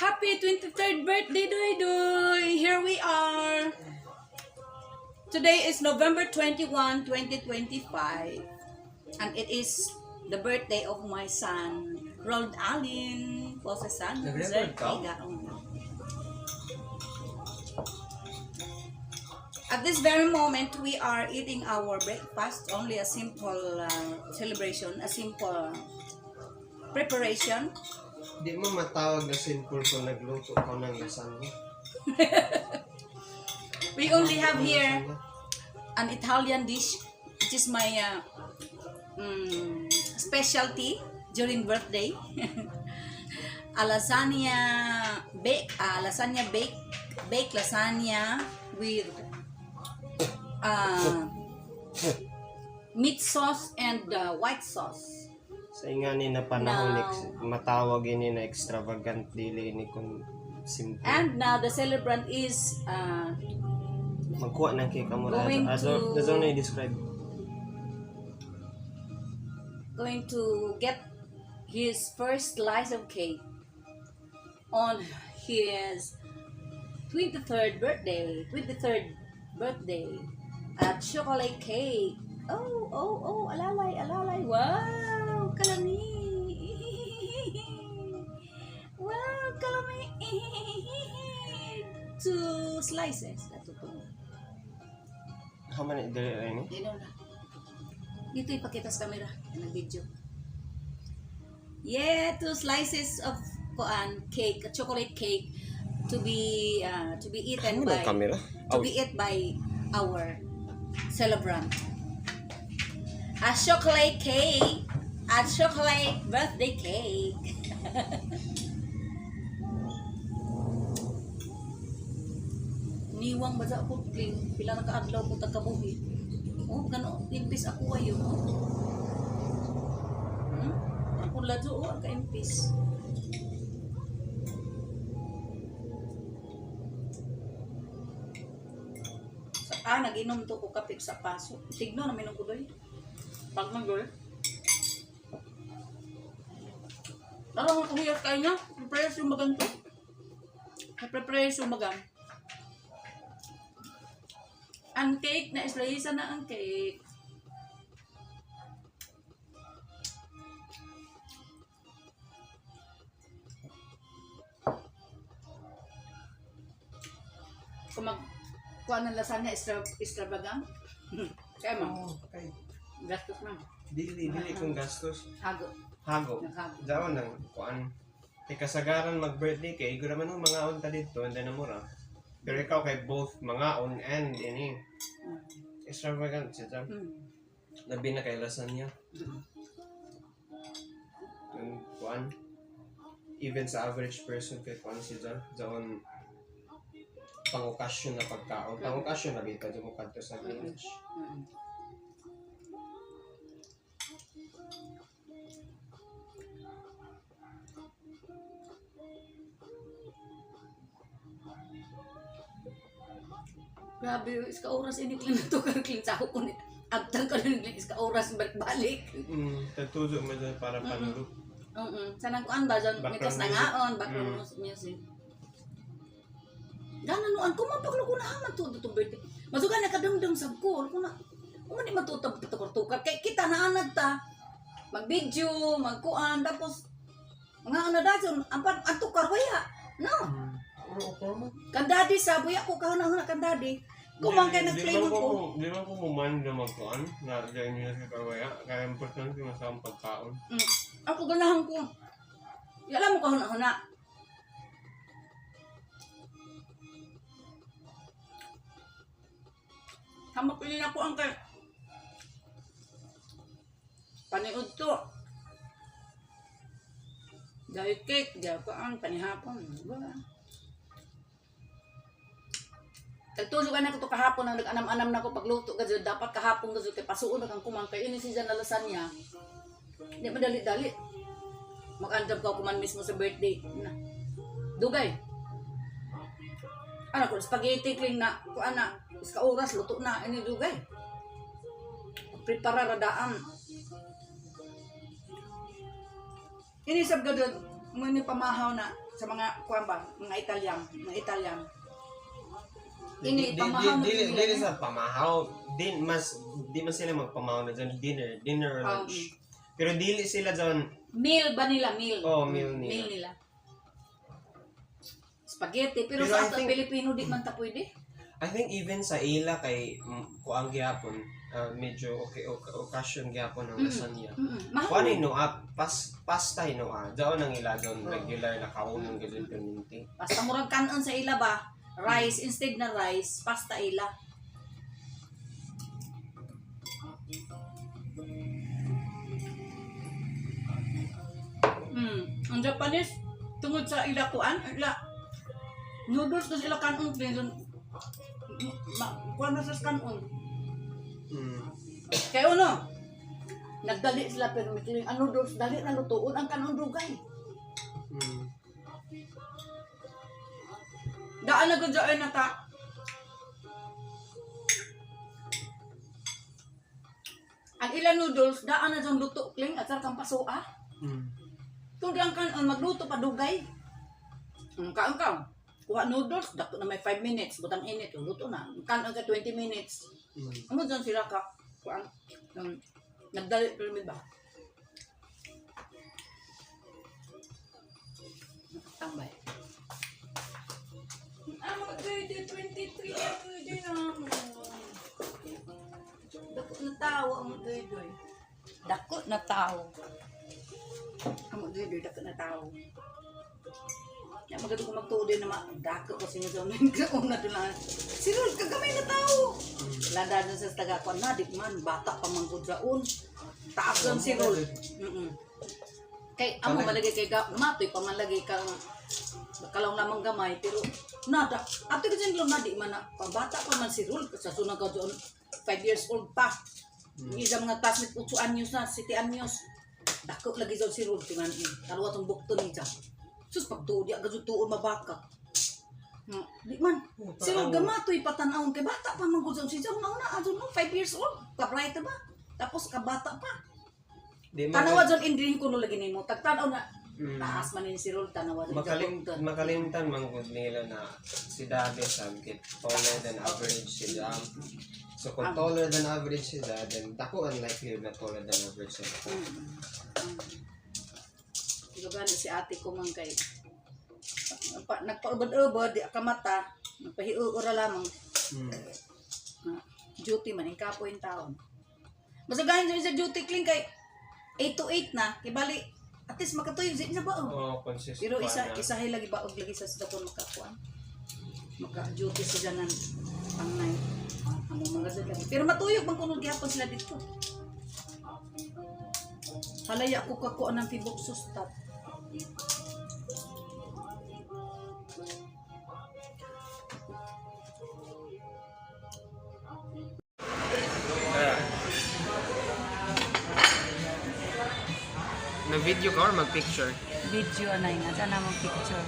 Happy 23rd birthday, Doy Doy! Here we are! Today is November 21, 2025. And it is the birthday of my son, Roald Allen. Was a son. At this very moment, we are eating our breakfast. Only a simple celebration, a simple preparation. Di mo matawag na simple kung nagluto ka ng lasagna. We only have here an Italian dish, which is my specialty during birthday. A lasagna baked lasagna with meat sauce and white sauce. Sa ingani na panahon matawag ini na extravagant dili ni kung simple. And now the celebrant is magkuha ng cake mo ra. That's how I describe. Going to get his first slice of cake on his 23rd birthday. At chocolate cake. Oh, alalay. Wow, kalami. Wow, kalami. 2 slices. How many dili ra ni? Dino na. Dito ipakita sa camera ng video. Yeah, 2 slices of cake, a chocolate cake to be eaten by our celebrant. A chocolate birthday cake. Niwang ba sa ako clean, pila na kaadlaw ko tagkabuhi. Oh, gano, impis ako ayo. Ako ladyo, ka impis. Nag-inom to ko kapit sa paso. Tigno na minong ko doy. Pag mag-doy. Alam mo kung hiyat kayo niya, prepare yung magan to. Prepare yung magan. Ang cake, na-slicean na ang cake. Kung kuha ng lasagna extravagant. Kaya mo? Okay. Gastos na. Dili kung gastos. Hago. Daon nang kuan. Kay kasagaran mag-birthday kay igura man ang mga on ta dito and then amura. Pero ikaw kay both mga on and ini. Extravagant siya. Labi na kay lasagna. Yung kuan. Even sa average person kay kuan siya. Daon pang-okasyon na pagkaon. Pang-okasyon na bita yung mukha sa village. Grabe, iska oras ini clean na to clean sa ako kun abtang ka rin iska oras balik. Tatuzo mo dyan para panulog. Sanang kuan ba dyan mitas na ngaon, background music. Gana noan ko mapaklo ko na haman to birthday. Masugan na kadamdam sa ko na umani matutab tukar kay kita na anad ta. Mag-video, magkuan tapos mga dason ampat antukar waya. No. Kandadi sa buya ko kahuna kandadi. Kumang kay nag-play mo ko. Di ba ko man na magkuan na diyan niya sa kawaya kaya importante masama pagkaon. Ako ganahan ko. Alam mo kahuna. Hamapilin ako ang kay paniud to. Dahil cake, dahil ko ang panihapon. Tagtulog na ko to kahapon ang nag-anam-anam na ko pagluto. Kasi dapat kahapon kasi kay pasuon na kang kumang kay ini siya na lasagna. Hindi madali-dali. Mag-andam ka kuman mismo sa birthday. Dugay. Ano ko, spaghetti clean na. Kung ana, iska oras, luto na. Ini dugay. Prepara radaan. Ini sab gadod. Muni pamahaw na. sa mga kuan ba, mga Italian. Di Ini pamahaw na dili sa pamahaw, di man sila magpamahaw na dyan, dinner lunch. Pero dili sila dyan, meal ba nila? Meal. oh, meal Meal nila. nila. Spaghetti. Pero Pero sa I ato think- Pilipino, di man ta pwede. I think even sa ila kay kuang gyapon, medyo occasion gyapon ng lasagna. Kuan Mahal. no pasta no daw nang ila doon regular na kaunong gid perminti. Basta murag kanon sa ila ba? Rice, instead na rice, pasta ila. Ang Japanese, tungod sa ila kuan, ila noodles na sila kanon din. Kuan na sa kanon. Kaya ano, nagdali sila pero may ang noodles, dali na lutuon ang kanon dugay. Daan na gudyo ay nata. Ang ilang noodles, daan na dyan luto, kling, at sarkang pasua. Kung diyan kan magluto pa dugay. Kaon. Kuha noodles, dako na may 5 minutes, butang init, luto na. Kaon ka 20 minutes. Ano dyan sila ka, kuhaan, nagdali pero may ba? Nakatambay. Mga grade 23 na grade na. Dako na tao ang grade. Dako na tao. Ang grade dako na tao. Ya magado ko magtuod na dako ko sinyo daw nang una doon. Sirul kagamay na tao. Lada dun sa taga ko na di man bata pa man gud daon. Taas lang sirul. Kay amo malagay kay matoy pa man lagay kang kalaw lamang gamay pero nada ato ka dyan lang na di man na bata pa man si Rul sa sunang ka doon 5 years old pa isa mga classmate 8 anyos na 7 anyos dako lagi doon si Rul tingan kalwa tong bukto ni dyan sus pagtuod di agad tuon mabaka di man si Rul gamatoy patanawon kay bata pa man gud si dyan una adun no 5 years old kabright ba tapos kabata pa tanawa dyan indirin ko no lagi nimo tagtanaw na taas man si Rul tanawa Makalimtan man gud nila na si Daddy sagkit taller than average sila. So kung taller than average sila, then dako unlikely na taller than average sila. Gagana si ate ko man kay nagpaubad-ubad di kamata nagpahiura lamang duty man ang kapoy taon. Basta gahin sa duty clean kay 8 to 8 na kay bali at least makatuyog na ba Oh, consistent. pero isa hay lagi ba og lagi sa dakon makakuan maka-duty sila ng pang night amo mga sila pero matuyog man kuno gihapon sila dito halaya ko kakuan ng tibok sustat na video ka or mag-picture? video anay nga sana mo picture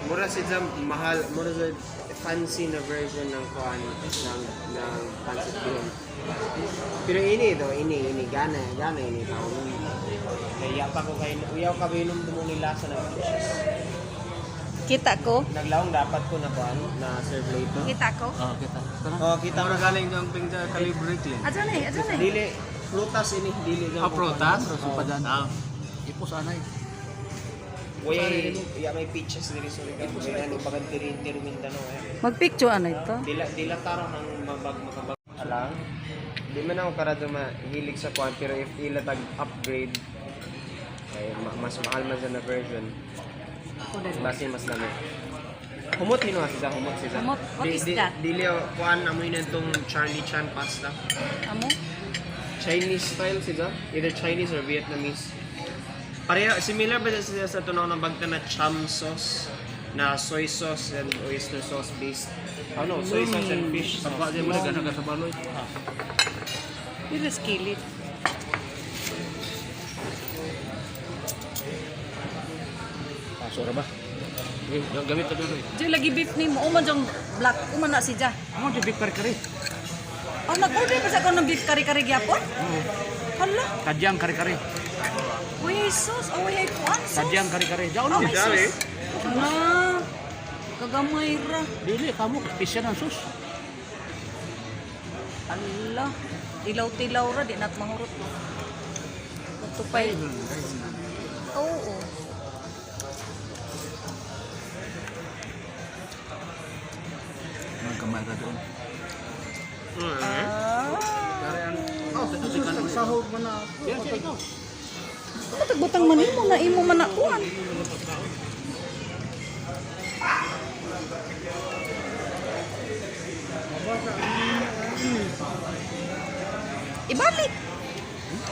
Mura si Jam mahal, mura sa fancy na version ng kuan ng pancit bean. Pero ini gana ini tao. Kaya pa ko kay uyaw ka binom mo ni lasa ng fishes. kita ko Naglaong dapat ko na kuan na serve later. kita ko Kita. Oh, kita Kita mo na galing yung pingja calibre clean. aja nih dili prutas ini dili na. Protas, raso pa dyan. Ipo sana eh. Uy, ya may peaches diri sa liga. Kaya ni bagad diri Mindanao eh. magpicture ano ito Dila tarong ang makabag alang. Di man ako karado mahilig sa kuan pero if ila tag upgrade ay mas mahal man sa na version. Basin mas dami. Humot hino siya humot siya. Humot? What is that? Dili kuan amoy na tong Charlie Chan pasta. amo Chinese style siya. Either Chinese or Vietnamese. Pareha similar ba siya sa tunaw ng bagta na cham sauce na soy sauce and oyster sauce based. Ano, soy sauce and fish sauce. Sabak dia boleh gana sa baloy. Pero skillet. Sura ba? Yung gamit ito rin. Diyo lagi beef ni mo, uman diyang black, uman na si Jah. Amo di big kari. nag-order pa sa ako ng beef kari-kari gyapon? Hala, Kadyang kare-kare. uy, sus, away ay kuan, sus. Kadyang kare-kare. Diyan Oh, na. may sus. Na, kagamay ra. Dili, kamo. Pisya ng sus. Ala, tilaw-tilaw ra, di nat mangurot. Tupay. Oo. Magkamay ka doon. Ah. Oh, sahog mo na. Yan, siya ikaw. Butang man imo na imo man nakuan. Ibalik.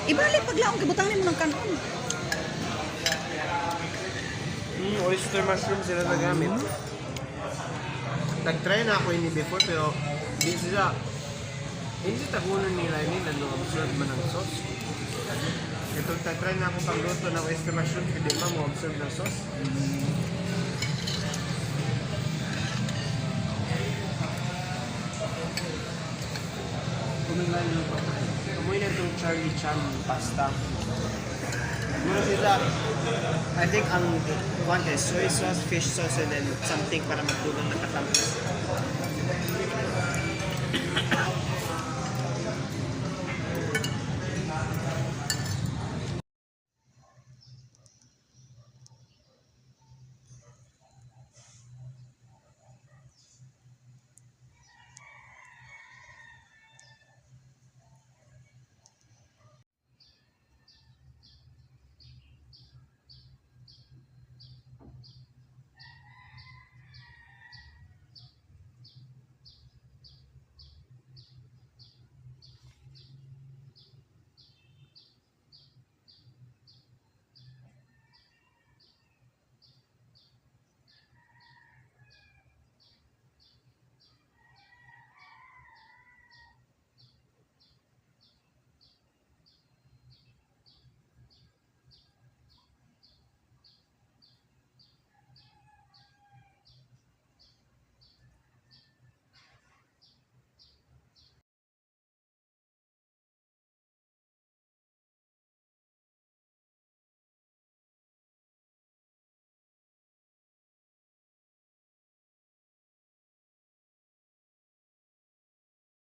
Ibalik paglaong kibutang nimo ng kanon. Oyster mushroom sila nagamit. Nag-try na ako ini before pero hindi tagunan nila ini nag-observe man ng sauce. Ito try na ako pagluto ng oyster mushroom hindi pa mo observe ng sauce. Amoy na itong Charlie Chan pasta. Muna sila, I think ang one is soy sauce, fish sauce, and then something para magdugang nakatampos.